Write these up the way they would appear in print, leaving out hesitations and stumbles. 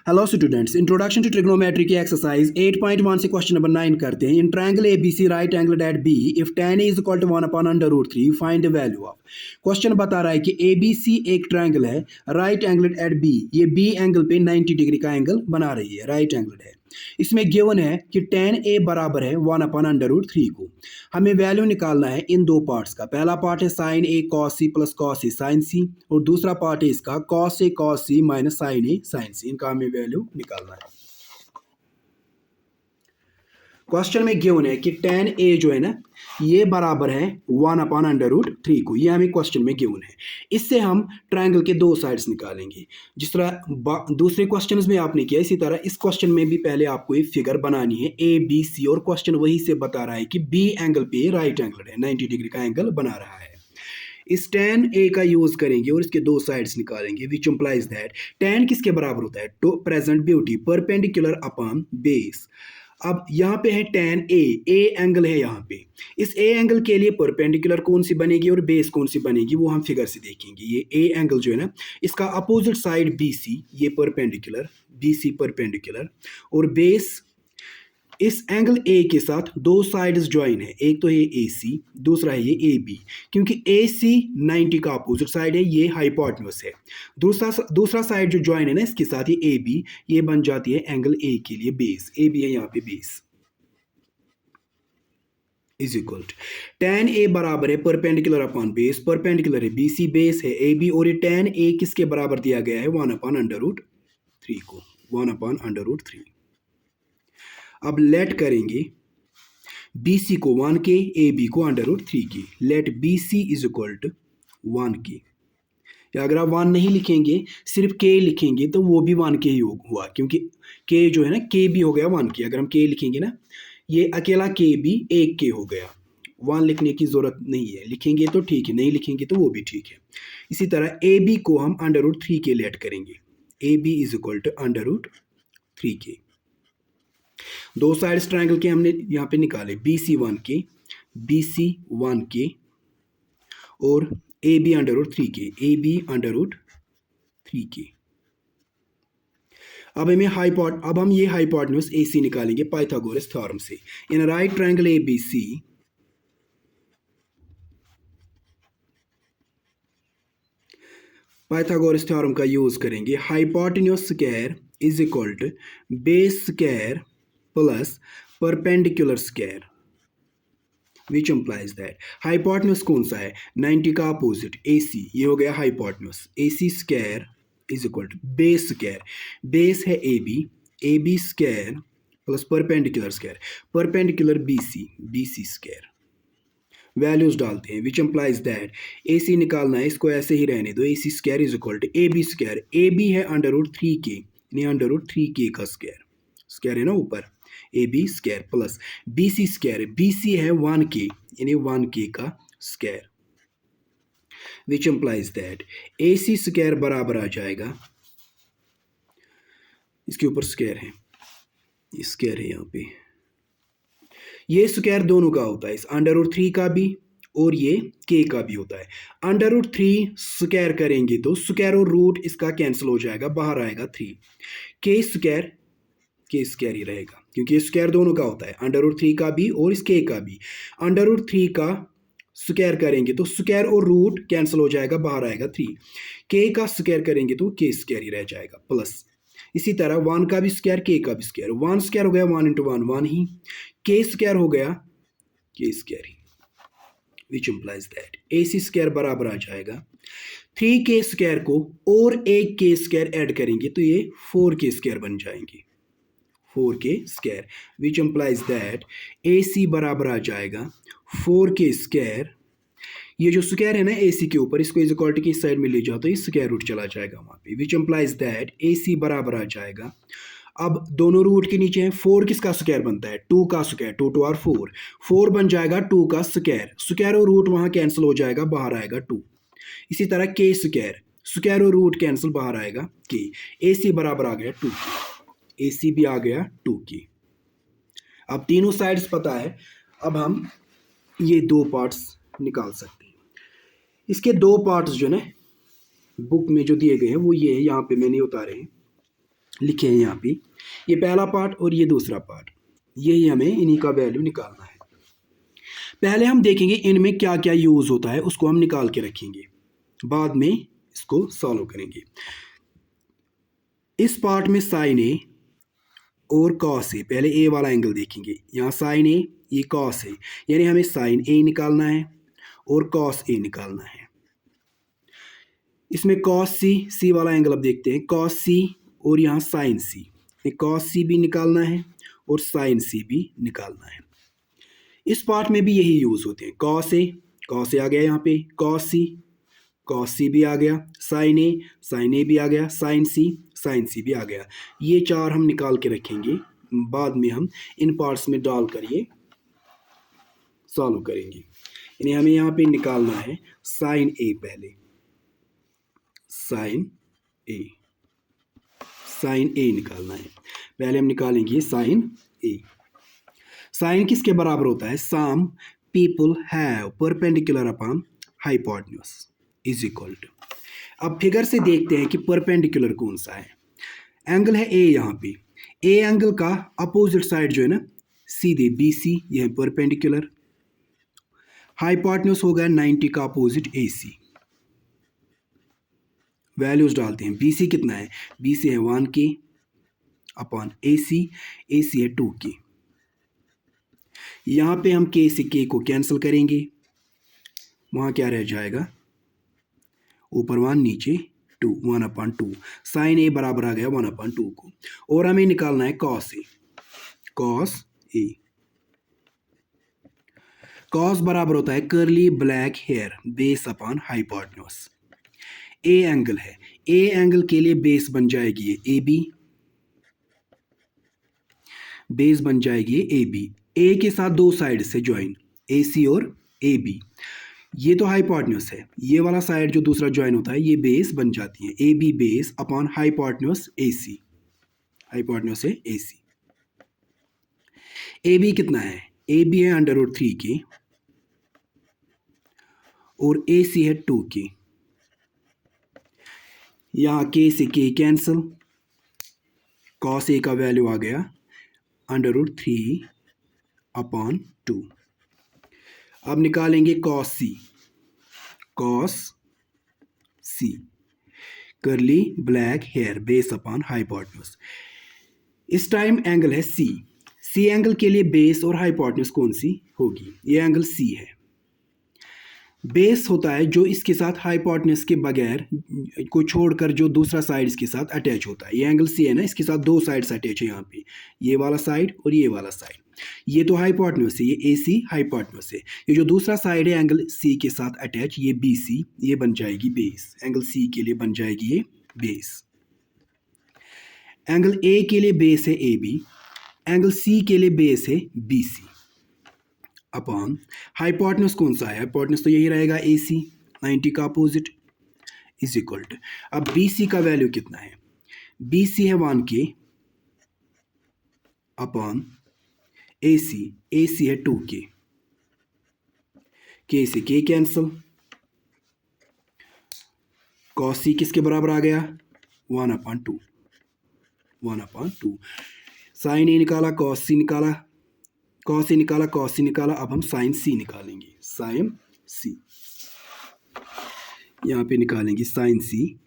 Hello students, introduction to trigonometry की exercise 8.1 से question number 9 करते हैं। In triangle ABC right angle at B if tan a is equal to 1/√3 find the value of. Question बता रहा है कि ABC एक ट्रायंगल है राइट एंगल एट बी, ये बी एंगल पे 90 डिग्री का एंगल बना रही है, राइट एंगल है। इसमें गिवन है कि tan a बराबर है 1/√3 को। हमें वैल्यू निकालना है इन दो पार्ट्स का। पहला पार्ट है sin a cos c plus cos a sin c और दूसरा पार्ट है इसका cos a cos c minus sin a sin c। इनका हमें वैल्यू निकालना है। क्वेश्चन में गिवन है कि tan a जो है ना ये बराबर है 1/√3 को, ये हमें क्वेश्चन में गिवन है। इससे हम ट्रायंगल के दो साइड्स निकालेंगे जिस तरह दूसरे क्वेश्चंस में आपने किया, इसी तरह इस क्वेश्चन में भी पहले आपको एक फिगर बनानी है ए बी सी, और क्वेश्चन वही से बता रहा है कि बी एंगल पे राइट एंगल है, 90 डिग्री का एंगल बना रहा है। इस tan a का यूज करेंगे और इसके दो साइड्स निकालेंगे, विच इंप्लाइज दैट tan किसके बराबर होता है, to present beauty perpendicular upon base. अब यहाँ पे है tan a एंगल है यहाँ पे। इस a एंगल के लिए परपेंडिकुलर कौन सी बनेगी और बेस कौन सी बनेगी वो हम फिगर से देखेंगे। ये a एंगल जो है ना इसका अपोजिट साइड BC, ये परपेंडिकुलर BC परपेंडिकुलर, और बेस इस एंगल A के साथ दो साइड्स ज्वाइन है, एक तो ये AC, दूसरा है ये AB। क्योंकि AC 90 का अपोजिट साइड है, ये हाइपोटेन्यूज है। दूसरा साइड जो ज्वाइन है ना इसके साथ ये AB, ये बन जाती है एंगल A के लिए बेस, AB है यहाँ पे base. Is equal to tan A बराबर है परपेंडिकुलर अपॉन बेस, परपेंडिकुलर है BC, बेस है AB, और ये tan A किसके बराबर दिया गया है 1/√3 को, 1/√3। अब लेट करेंगे BC को 1 के, AB को √3 के। Let BC is equal to 1 के। या अगर आप 1 नहीं लिखेंगे सिर्फ K लिखेंगे तो वो भी 1 के ही हुआ, क्योंकि K जो है ना K भी हो गया 1 के। अगर हम K लिखेंगे ना ये अकेला K भी 1 के हो गया, 1 लिखने की जरूरत नहीं है। लिखेंगे तो ठीक है, नहीं लिखेंगे तो वो भी ठीक है। इसी तरह AB को हम √3 के लेट करेंगे, AB इज इक्वल टू √3 के। दो साइड्स ट्रायंगल के हमने यहाँ पे निकाले, BC 1 के, BC 1 के और AB √3 के, AB √3 के। अब हम ये हाइपोटेन्यूज AC निकालेंगे पाइथागोरस थ्योरम से। In right triangle ABC Pythagoras theorem का यूज करेंगे। Hypotenuse square is equal to base square plus perpendicular square, which implies that hypotenuse कौन सा है 90 का अपोजिट AC, ये हो गया hypotenuse. AC square is equal to base square, base है AB square plus perpendicular square, perpendicular BC square. Values डालते हैं, विच इंप्लाइज दैट AC निकालना है, इसको ऐसे ही रहने दो। AC square is equal to AB square, AB है √3 के, यानी √3 के का स्क्वायर, स्क्वायर है ना ऊपर, AB square plus BC square, BC है 1 के, यानी 1 के का square, which implies that AC square बराबर आ जाएगा, इसके ऊपर स्क्वायर है, स्क्वायर है यहाँ पे, ये स्क्वायर दोनों का होता है, इस √3 का भी और ये K का भी होता है। √3 स्क्वायर करेंगे तो स्क्वायर और रूट इसका कैंसिल हो जाएगा, बाहर आएगा 3, K स्क्वायर ही रहेगा क्योंकि स्क्वायर दोनों का होता है, √3 का भी और इस K का भी। √3 का स्क्वायर करेंगे तो स्क्वायर और रूट कैंसिल हो जाएगा, बाहर आएगा 3, K का स्क्वायर करेंगे तो K स्क्वायर ही रह जाएगा प्लस। इसी तरह 1 का भी स्क्वायर, K का भी स्क्वायर, 1 स्क्वायर हो गया 1 × 1 1 ही, K स्क्वायर हो गया K square he, which implies that AC square बराबर आ जाएगा 3K स्क्वायर को और एक K स्क्वायर ऐड करेंगे तो ये 4K स्क्वायर बन जाएंगे, 4K square, which implies that AC बराबर आ जाएगा 4K स्क्वायर। ये जो स्क्वायर है ना AC के ऊपर, इसको इज इक्वल टू की साइड में ले जाओ तो ये स्क्वायर रूट चला जाएगा वहाँ पे, विच इंप्लाइज दैट AC बराबर आ जाएगा। अब दोनों रूट के नीचे हैं, 4 किसका स्क्वायर बनता है 2 का स्क्वायर, 2 2 4, 4 बन जाएगा 2 का स्क्वायर, स्क्वायर और रूट वहाँ कैंसिल हो जाएगा, बाहर आएगा 2। इसी तरह K स्क्वायर, स्क्वायर और रूट कैंसिल, बाहर आएगा K। AC बराबर आ गया 2, AC भी आ गया 2 की। अब तीनों साइड्स पता है, अब हम ये दो पार्ट्स निकाल सकते हैं। इसके दो पार्ट्स जो ना बुक में जो दिए गए हैं वो ये है, यहाँ पे मैंने उतारे हैं। लिखे हैं यहाँ पे, ये पहला पार्ट और ये दूसरा पार्ट, यही हमें इन्हीं का वैल्यू निकालना है। पहले हम देखेंगे इनमें क्या क्या यूज़ होता है, उसको हम निकाल के रखेंगे, बाद में इसको सॉल्व करेंगे। इस पार्ट में साइन ए और कॉस ए, पहले ए वाला एंगल देखेंगे, यहाँ साइन ए, ये कॉस ए, यानी हमें साइन ए निकालना है और कॉस ए निकालना है। इसमें कॉस सी वाला एंगल अब देखते हैं, कॉस सी और यहाँ साइन सी, कॉस सी भी निकालना है और साइन सी भी निकालना है। इस पार्ट में भी यही यूज़ होते हैं, कॉस ए आ गया यहाँ पे, कॉस सी भी आ गया, साइन ए भी आ गया, साइन सी भी आ गया। ये चार हम निकाल के रखेंगे, बाद में हम इन पार्ट्स में डाल कर ये सॉल्व करेंगे। यानी हमें यहाँ पे निकालना है साइन ए, पहले साइन ए निकालना है, पहले हम निकालेंगे साइन ए। साइन किसके बराबर होता है, some people have perpendicular upon hypotenuse is equal to. अब फिगर से देखते हैं कि परपेंडिकुलर कौन सा है। एंगल है ए, यहाँ पे ए एंगल का अपोजिट साइड जो है ना सीधे BC, यह है परपेंडिकुलर। हाइपोटेन्यूज होगा 90 का अपोजिट AC। वैल्यूज डालते हैं, BC कितना है, BC है 1K अपॉन AC है 2K। यहाँ पे हम K से K को कैंसिल करेंगे, वहाँ क्या रह जाएगा, ऊपर 1 नीचे 2, 1/2। साइन ए बराबर आ गया 1/2 को। और हमें निकालना है कॉस ए। कॉस बराबर होता है curly black hair base upon hypotenuse. A angle है, ए एंगल के लिए बेस बन जाएगी ये AB, बेस बन जाएगी ये AB, ए के साथ दो साइड से ज्वाइन AC और AB। ये तो हाइपोटेन्यूज है, ये वाला साइड जो दूसरा ज्वाइन होता है ये बेस बन जाती है, AB base upon hypotenuse AC, hypotenuse से AC। AB कितना है, AB है √3K और AC है 2K। यहाँ K से K कैंसिल, cos A का वैल्यू आ गया √3/2। अब निकालेंगे cos C, curly black hair base upon hypotenuse. इस टाइम एंगल है C एंगल के लिए बेस और हाइपोटेन्यूज कौन सी होगी, ये एंगल C है। बेस होता है जो इसके साथ हाइपोटेन्यूज के बगैर को छोड़कर जो दूसरा साइड इसके साथ अटैच होता है, ये एंगल C है ना, इसके साथ दो साइड्स अटैच है यहाँ पे, ये वाला साइड और ये वाला साइड। ये तो हाइपोटेन्यूज है, ये AC हाइपोटेन्यूज है। ये जो दूसरा साइड है एंगल C के साथ अटैच, ये BC, ये बन जाएगी बेस, एंगल C के लिए बन जाएगी ये बेस। एंगल A के लिए बेस है AB, एंगल C के लिए बेस है BC अपॉन हाइपोटेन्यूज कौन सा है, हाइपोटेन्यूज तो यही रहेगा AC, 90 का अपोजिट इज इक्वल टू। अब BC का वैल्यू कितना है, BC है 1K अपॉन AC है 2K, K से K कैंसिल, cos C किसके बराबर आ गया 1/2, साइन A निकाला, cos C निकाला, cos C निकाला। अब हम साइन C निकालेंगे, साइन C यहाँ पे निकालेंगे साइन C।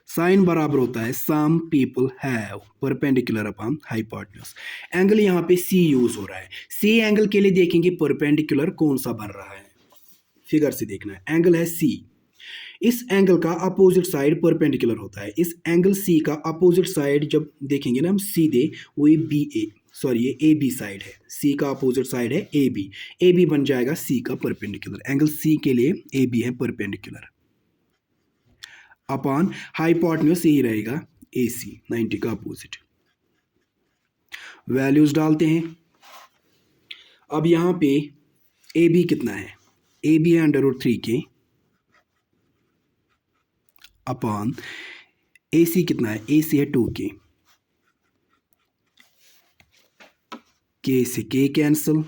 साइन बराबर होता है some people have perpendicular upon hypotenuse. Angle यहाँ पे C यूज हो रहा है, C एंगल के लिए देखेंगे परपेंडिकुलर कौन सा बन रहा है, फिगर से देखना है। एंगल है C, इस एंगल का अपोजिट साइड परपेंडिकुलर होता है। इस एंगल C का अपोजिट साइड जब देखेंगे ना हम सीधे, वो ये AB साइड है, C का अपोजिट साइड है AB बन जाएगा C का परपेंडिकुलर। एंगल C के लिए AB है परपेंडिकुलर अपॉन हाइपोटेन्यूज यही रहेगा AC, 90 का अपोजिट। वैल्यूज डालते हैं। अब यहाँ पे AB कितना है, AB है √3K अपॉन AC कितना है, AC है 2K, K से K कैंसिल,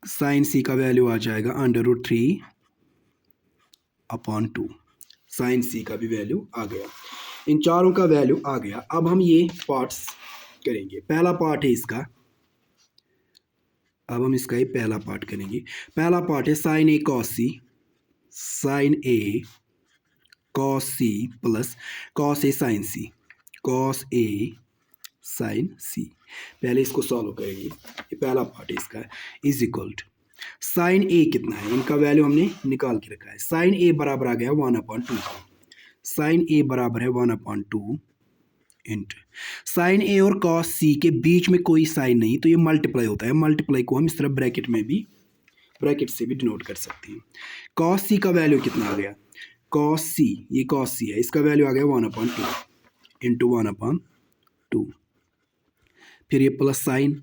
साइन C का वैल्यू आ जाएगा √3/2। साइन सी का भी वैल्यू आ गया, इन चारों का वैल्यू आ गया। अब हम ये पार्ट्स करेंगे। पहला पार्ट है इसका, अब हम इसका ही पहला पार्ट करेंगे। पहला पार्ट है sign A cos C, sign A cos C plus cos A sign C, cos A sign सी। पहले इसको सॉल्व करेंगे, ये पहला पार्ट है इसका, इज इक्वल टू साइन ए कितना है, इनका वैल्यू हमने निकाल के रखा है। साइन ए बराबर आ गया 1/2, साइन ए बराबर है 1/2 इंटू साइन ए और कॉस सी के बीच में कोई साइन नहीं, तो ये मल्टीप्लाई होता है। मल्टीप्लाई को हम इस तरह ब्रैकेट में भी, ब्रैकेट से भी डिनोट कर सकते हैं। कॉस सी का वैल्यू कितना आ गया, कॉस सी, ये कॉस सी है, इसका वैल्यू आ गया 1/2 इंटू 1/2, फिर ये plus sine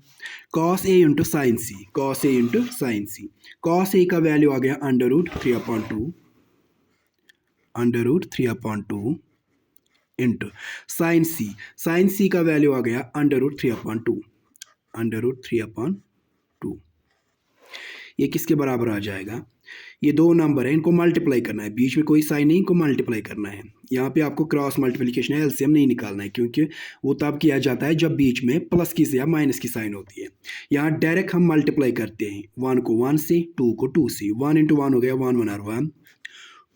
cos A into sine C, cos A into sine C. Cos A का वैल्यू आ गया √3/2, √3/2 इंटू साइन सी, साइन सी का वैल्यू आ गया √3/2, √3/2। ये किसके बराबर आ जाएगा, ये दो नंबर है, इनको मल्टीप्लाई करना है, बीच में कोई साइन नहीं, इनको मल्टीप्लाई करना है। यहाँ पे आपको क्रॉस मल्टीप्लिकेशन है, एलसीएम नहीं निकालना है, क्योंकि वो तब किया जाता है जब बीच में प्लस की या माइनस की साइन होती है। यहाँ डायरेक्ट हम मल्टीप्लाई करते हैं, 1 को 1 से, 2 को 2 से। 1 इंटू 1 हो गया 1 1 r 1,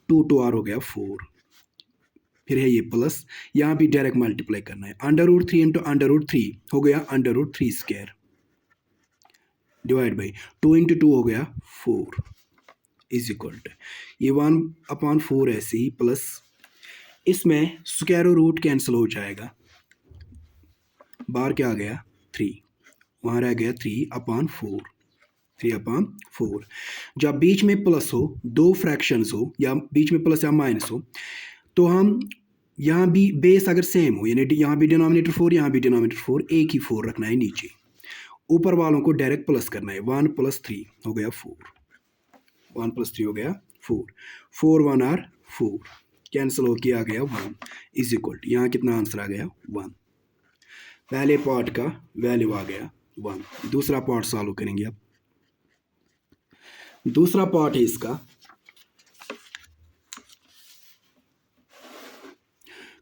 2 2 r हो गया 4, फिर है ये प्लस, यहाँ भी डायरेक्ट मल्टीप्लाई करना है। √3 इंटू √3 हो गया √3² डिवाइड बाई 2 इंटू 2 हो गया 4 इज इक्वल टू ये 1/4 ऐसे ही प्लस, इसमें स्क्वायर रूट कैंसिल हो जाएगा, बाहर क्या आ गया 3, वहाँ रह गया 3/4, 3/4। जब बीच में प्लस हो, दो फ्रैक्शंस हो, या बीच में प्लस या माइनस हो, तो हम यहाँ भी बेस अगर सेम हो, यानी यहाँ भी डिनोमिनेटर 4, यहाँ भी डिनोमिनेटर 4, एक ही 4 रखना है नीचे, ऊपर वालों को डायरेक्ट प्लस करना है। 1 + 3 हो गया 4, 1 + 3 हो गया 4, 4 1 r 4 कैंसिल हो के आ गया 1 इज इक्वल टू, यहाँ कितना आंसर आ गया 1। पहले पार्ट का वैल्यू आ गया 1। दूसरा पार्ट सॉल्व करेंगे अब। दूसरा पार्ट है इसका,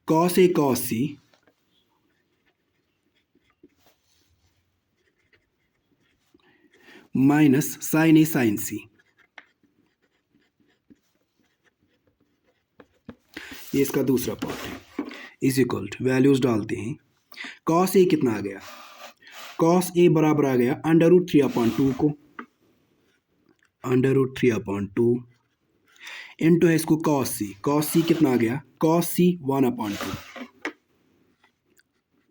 cos A cos C minus sin A sin C, ये इसका दूसरा पार्ट है, इज इक्वल टू वैल्यूज डालते हैं। cos A कितना आ गया, cos A बराबर आ गया √3/2 को, √3/2 इंटू है इसको cos C, cos C कितना आ गया, cos C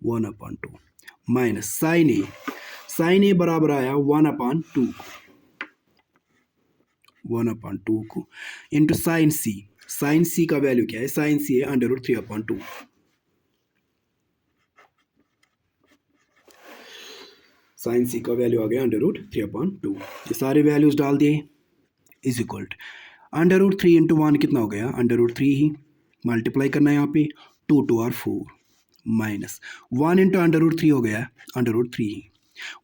1/2 minus sin A, sin A बराबर आया 1/2 को into sin C, sin C का वैल्यू क्या है, sin C है √3/2, sin C का वैल्यू आ गया √3/2। ये सारे वैल्यूज डाल दिए इज इक्वल टू √3 इंटू 1 कितना हो गया, √3 ही मल्टीप्लाई करना है यहाँ पे, 2 2 r 4 माइनस 1 इंटू √3 हो गया √3 ही।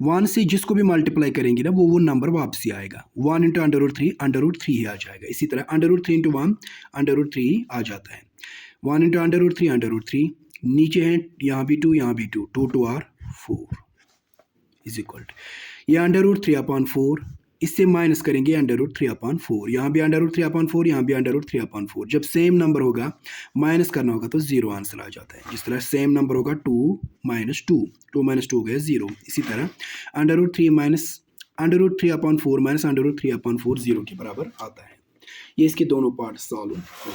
1 से जिसको भी मल्टीप्लाई करेंगे ना वो नंबर वापसी आएगा, 1 इंटू √3 ही आ जाएगा। इसी तरह √3 इंटू 1 √3 ही आ जाता है। 1 इंटू √3 नीचे है, यहाँ भी 2 यहाँ भी 2, 2 2 r 4 इज इक्वल टू ये √3/4, इससे माइनस करेंगे √3/4, यहाँ भी √3/4, यहाँ भी √3/4। जब सेम नंबर होगा माइनस करना होगा तो 0 आंसर आ जाता है। जिस तरह सेम नंबर होगा 2 - 2, 2 - 2 हो गया 0। इसी तरह √3 माइनस √3/4 माइनस √3/4 0 के बराबर आता है। ये इसके दोनों पार्ट सॉल्व हो।